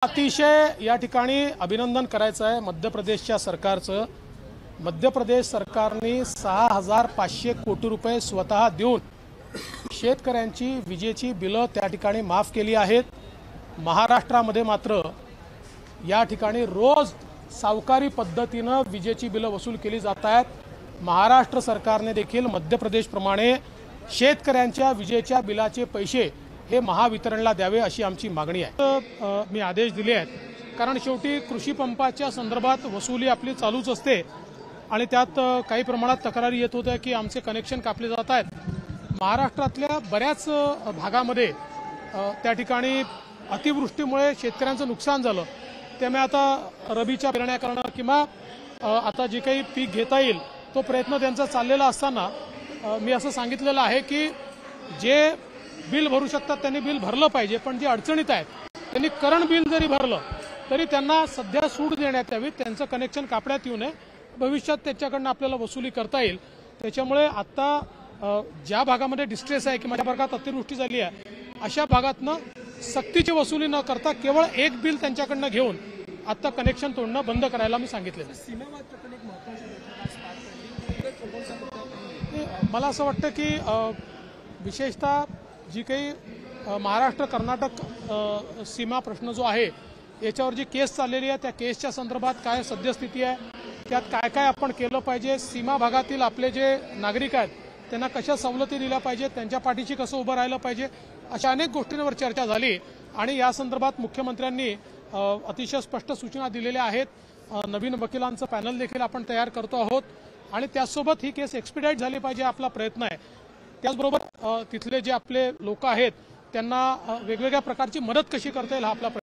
अतिशय या ठिकाणी अभिनंदन करायचं आहे मध्य प्रदेशच्या सरकारचं। मध्य प्रदेश सरकारने 6500 कोटी रुपये स्वतः देऊन शेतकऱ्यांची विजेची बिलं त्या ठिकाणी माफ केली आहेत। महाराष्ट्रामध्ये मात्र या ठिकाणी रोज सावकारी पद्धतीने विजेची बिलं वसूल केली जात आहेत। महाराष्ट्र सरकारने देखील मध्य प्रदेशप्रमाणे शेतकऱ्यांच्या विजेच्या बिलाचे पैसे हे महावितरणला द्यावे अशी आमची मागणी आहे। मी आदेश दिले आहेत कारण शेवटी कृषी पंपाच्या संदर्भात वसुली आपली चालूच असते आणि त्यात काही प्रमाणात तक्रारी येत होत्या की आमचे कनेक्शन कापले जात आहेत। महाराष्ट्रातल्या बऱ्याच भागामध्ये त्या ठिकाणी अतिवृष्टीमुळे शेतकऱ्यांचं नुकसान झालं। त्यामुळे आता रबीच्या पेरण्या करणं किंवा आता जे काही पीक घेता येईल तो प्रयत्न त्यांचा चाललेला असताना मी असं सांगितलेलं आहे की जे बिल भरू शकतात त्यांनी बिल भरलं पाहिजे, पण जे अडचणीत आहेत त्यांनी करंट बिल जरी भरलं तरी त्यांना सध्या सूट देण्यात यावी, त्यांचं कनेक्शन कापण्यात येऊ नये, भविष्यात त्याच्याकडनं आपल्याला वसुली करता येईल। त्याच्यामुळे आता ज्या भागामध्ये डिस्ट्रेस आहे किंवा ज्या भागात अतिवृष्टी झाली आहे अशा भागातनं सक्तीची वसुली न करता केवळ एक बिल त्यांच्याकडनं घेऊन आता कनेक्शन तोडणं बंद करायला मी सांगितलेलं आहे। मला असं वाटतं की विशेषतः जी काही महाराष्ट्र कर्नाटक सीमा प्रश्न जो आहे याच्यावर जी केस चाललेली आहे त्या केसच्या संदर्भात काय सद्यस्थिती आहे, त्यात काय काय आपण केलं पाहिजे, सीमा भागातील आपले जे नागरिक आहेत त्यांना कशा सवलती दिल्या पाहिजेत, त्यांच्या पाठीशी कसं उभं राहिलं पाहिजे, अशा अनेक गोष्टींवर चर्चा झाली आणि या संदर्भात मुख्यमंत्र्यांनी अतिशय स्पष्ट सूचना दिलेल्या आहेत। नवीन वकिलांचं पॅनल देखील आपण तयार करतो आहोत आणि त्यासोबत ही केस एक्सपिडाइट झाली पाहिजे आपला प्रयत्न आहे। त्याचबरोबर तिथले जे आपले लोक आहेत त्यांना वेगवेगळ्या प्रकारची मदत कशी करता येईल हा आपला